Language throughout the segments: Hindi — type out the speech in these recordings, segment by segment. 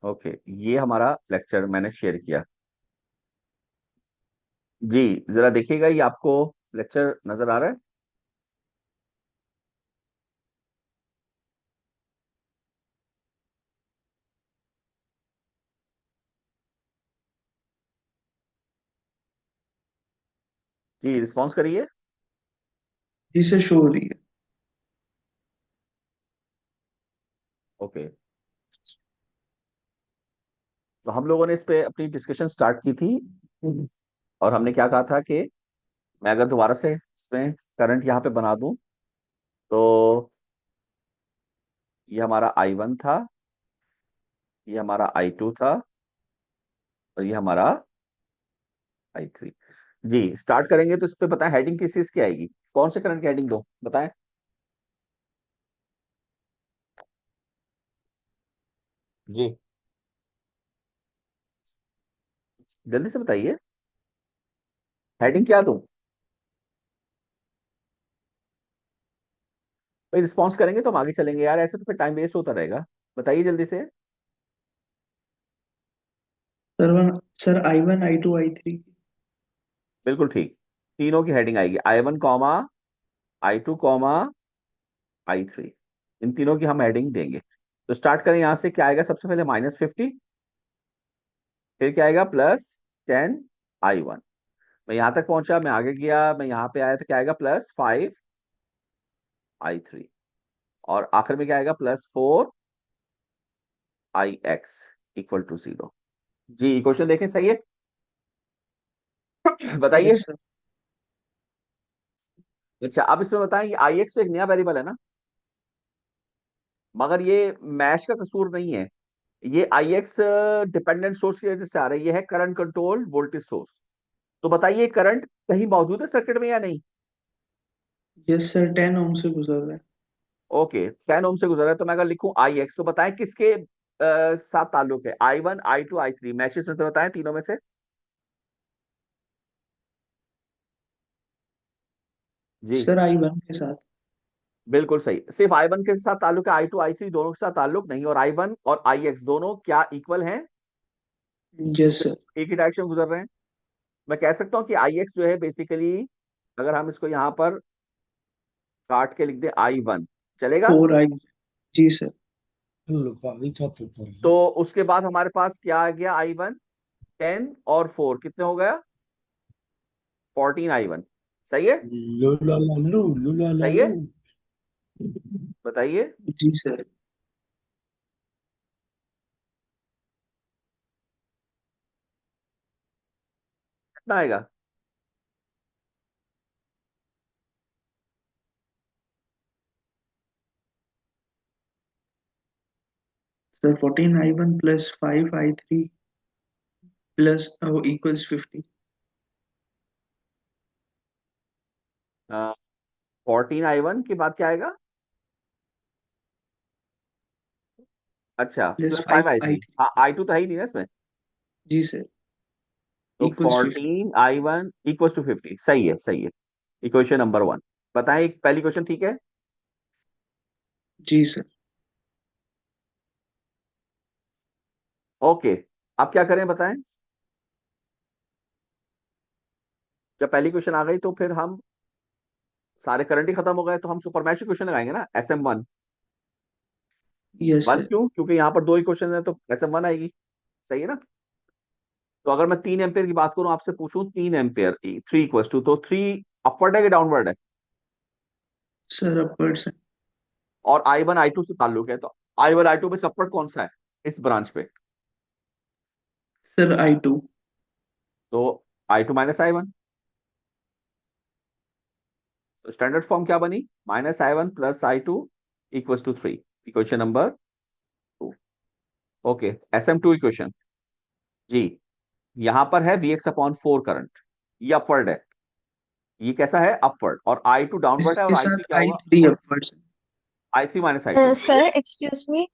ओके, ये हमारा लेक्चर मैंने शेयर किया। जी, जरा देखिएगा, ये आपको लेक्चर नजर आ रहा है? जी, रिस्पॉन्स करिए। जिसे शो हो रही है। ओके, तो हम लोगों ने इस पे अपनी डिस्कशन स्टार्ट की थी। और हमने क्या कहा था कि मैं अगर दोबारा से इसमें करंट यहाँ पे बना दूं, तो ये हमारा I1 था, ये हमारा I2 था, और ये हमारा I3। जी, स्टार्ट करेंगे तो इस पे बताएं हेडिंग किस चीज की आएगी, कौन से करंट की हेडिंग दो बताएं। जी, जल्दी से बताइए, हेडिंग क्या दूं? भाई रिस्पॉन्स करेंगे तो हम आगे चलेंगे यार, ऐसे तो फिर टाइम वेस्ट होता रहेगा। बताइए जल्दी से। Sir sir I1 I2 I3। बिल्कुल ठीक, तीनों की हेडिंग आएगी I1 I2 I3। इन तीनों की हम हेडिंग देंगे। तो स्टार्ट करें यहाँ से, क्या आएगा सबसे पहले -50, फिर क्या आएगा +10 I1। मैं यहाँ तक पहुंचा, मैं आगे गया, मैं यहाँ पे आया तो क्या आएगा +5 I3। और आखिर में क्या आएगा +4 IX = 0। जी, क्वेश्चन देखें, सही है? बताइए। Yes sir. अच्छा, अब इसमें बताएं, ये IX तो एक नया वेरिएबल है ना, मगर ये मैश का कसूर नहीं है। ये IX डिपेंडेंट सोर्स की वजह से आ रही है, ये है करंट कंट्रोल वोल्टेज सोर्स। तो बताइए करंट कहीं मौजूद है सर्किट में या नहीं? यस सर, 10 ओम से गुजर रहा है। ओके, 10 ओम से गुजरा है, तो मैं अगर लिखूं IX, तो बताएं किसके साथ ताल्लुक है, I1 I2 I3 मैशेस में से बताएं, तीनों में से। जी, सर I1 के साथ। बिल्कुल सही, सिर्फ I1 के साथ ताल्लुक है, I2 I3 दोनों के साथ ताल्लुक नहीं। और I1 और IX दोनों क्या इक्वल हैं? Yes sir. एक ही डायरेक्शन में गुजर रहे हैं। मैं कह सकता हूं कि IX जो है बेसिकली, अगर हम इसको यहां पर काट के लिख दे I1, चलेगा? 4I। जी सर। तो उसके बाद हमारे पास क्या आ गया, I1, 10 और 4 कितने हो गया, 14 I1। सही है? सही है? बताइए जी सर। कितना आएगा। Sir 14I1 +5I3 plus equals 50। 14 I1 के बाद क्या आएगा? अच्छा, प्लस फाइव आई +5 I3। थ्री हाँ, I2 तो है ही नहीं ना इसमें। जी सर। तो इक्वल्स 50। 14I1 = 50, सही है, सही है। Equation number 1। बताएं, एक पहली क्वेश्चन ठीक है। जी सर। ओके, अब क्या करें बताएं। जब पहली क्वेश्चन आ गई तो फिर हम सारे करंट ही खत्म हो गए, तो हम सुपर मैश क्वेश्चन लगाएंगे ना, SM1। Yes one sir. क्यों? क्योंकि यहाँ पर दो ही क्वेश्चन है, तो SM1 आएगी। सही है ना? तो अगर मैं 3 एम्पियर की बात करूं, आपसे पूछूं 3 एम्पियर, 3 तो 3 अपवर्ड है कि डाउनवर्ड है? सर अपवर्ड्स है। और I1 I2 से ताल्लुक है, तो I1 I2 में अपवर्ड कौन सा है इस ब्रांच पे? Sir I2। तो I2 - I1। तो स्टैंडर्ड फॉर्म क्या बनी, -I1 + I2 = 3। Equation number 2। Okay, SM2 equation. जी, यहां पर है VX/4 करंट, ये अपवर्ड है। ये कैसा है, अपवर्ड, और I2 डाउनवर्ड है, और इसके I3 साथ क्या होगा, I3 अपवर्ड। अपवर्ड्स है। I3 - I2, सही है। Sir excuse me.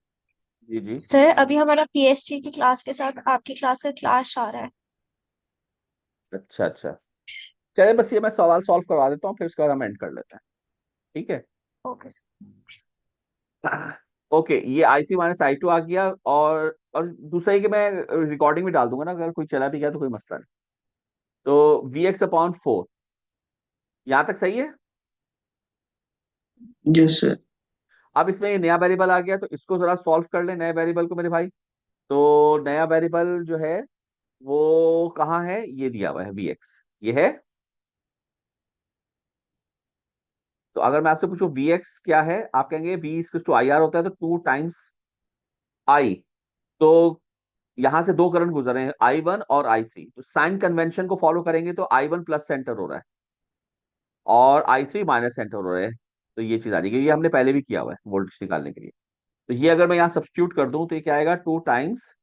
जी जी। सर अभी हमारा पीएसटी की क्लास के साथ आपकी क्लास का क्लास आ रहा है। अच्छा अच्छा, चलिए बस ये मैं सवाल सॉल्व करवा देता हूँ, फिर उसके बाद हम एंड कर लेते हैं। ठीक है। Okay sir. ओके, ये I3 - I2 आ गया। और दूसरा है कि मैं रिकॉर्डिंग में डाल दूंगा ना, अगर कोई चला भी गया तो कोई मसला नहीं। तो VX/4, यहां तक सही है। Yes sir. अब इसमें ये नया वेरिएबल आ गया, तो इसको जरा सॉल्व कर ले नए वेरिएबल को मेरे भाई। तो नया वेरिएबल जो है वो कहाँ है, ये दिया हुआ है VX, ये है। तो अगर मैं आपसे पूछूं VX क्या है, आप कहेंगे V=IR होता है, तो 2 टाइम्स I। तो यहां से दो करंट गुजर रहे हैं, I1 और I3, तो साइन कन्वेंशन को फॉलो करेंगे तो I1 प्लस सेंटर हो रहा है और I3 माइनस सेंटर हो रहा है। तो ये चीज आ जाएगी, ये हमने पहले भी किया हुआ है वोल्टेज निकालने के लिए। तो ये अगर मैं यहाँ सब्स्टिट्यूट कर दूं तो ये क्या आएगा, 2 टाइम्स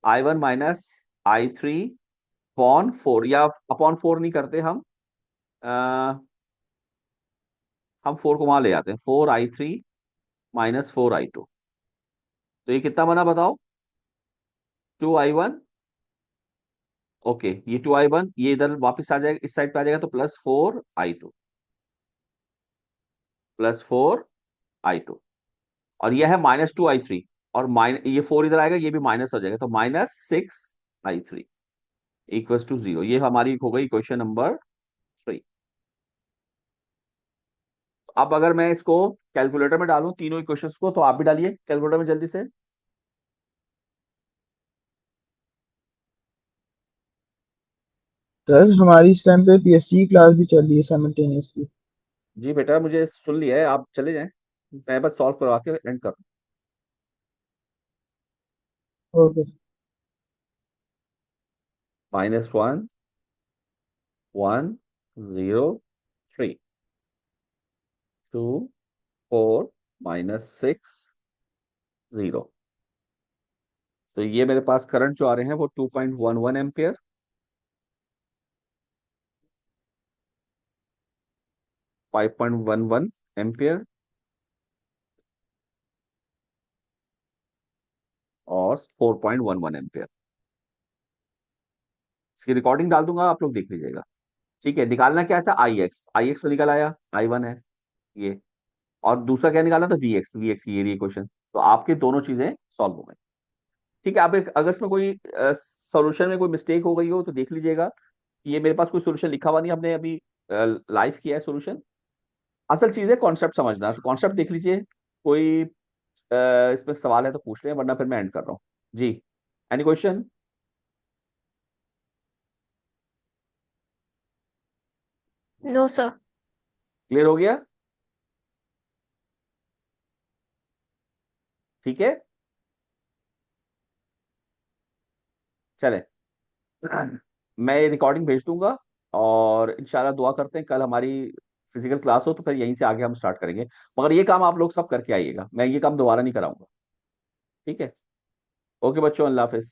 I1 - I3/4, या अपॉन 4 नहीं करते हम 4 को वहां ले आते हैं, 4I3 - 4I2। तो ये कितना बना बताओ, 2I1। ओके, ये 2I1 ये इधर वापस आ जाएगा, इस साइड पे आ जाएगा, तो +4I2 और ये है -2I3। और माइन ये 4 इधर आएगा, ये भी माइनस हो जाएगा, तो -6I3 = 0। ये हमारी हो गई क्वेश्चन नंबर 3। अब अगर मैं इसको कैलकुलेटर में डालूं तीनों इक्वेशंस को, तो आप भी डालिए कैलकुलेटर में जल्दी से। सर हमारी इस टाइम पे पीएससी की क्लास भी चल रही है साइमल्टेनियसली। जी बेटा, मुझे सुन लिया है, आप चले जाएं, मैं बस सॉल्व करवा के एंड कर। ओके। -1 1 0 3 2 4 -6 0। तो ये मेरे पास करंट जो आ रहे हैं वो 2.11 एम्पियर, 5.11 एम्पियर और 4.11 एम्पियर। इसकी रिकॉर्डिंग डाल दूंगा, आप लोग देख लीजिएगा। ठीक है, निकालना क्या था, आई एक्स तो निकल आया, I1 है ये। और दूसरा क्या निकालना था, वी एक्स की, ये क्वेश्चन। तो आपकी दोनों चीजें सॉल्व हो गई। ठीक है, आप अगर इसमें कोई सॉल्यूशन में कोई मिस्टेक हो गई हो तो देख लीजिएगा। ये मेरे पास कोई सोल्यूशन लिखा हुआ नहीं, हमने अभी लाइव किया है सोल्यूशन। असल चीज है कॉन्सेप्ट समझना, तो कॉन्सेप्ट देख लीजिए। कोई इसमें सवाल है तो पूछ लें, वरना फिर मैं एंड कर रहा हूँ। जी, any question. No sir. Clear हो गया। ठीक है, चले। मैं रिकॉर्डिंग भेज दूंगा। और इंशाल्लाह दुआ करते हैं कल हमारी फिजिकल क्लास हो, तो फिर यहीं से आगे हम स्टार्ट करेंगे। मगर ये काम आप लोग सब करके आइएगा, मैं ये काम दोबारा नहीं कराऊंगा। ठीक है। ओके बच्चों, अल्लाह हाफिज।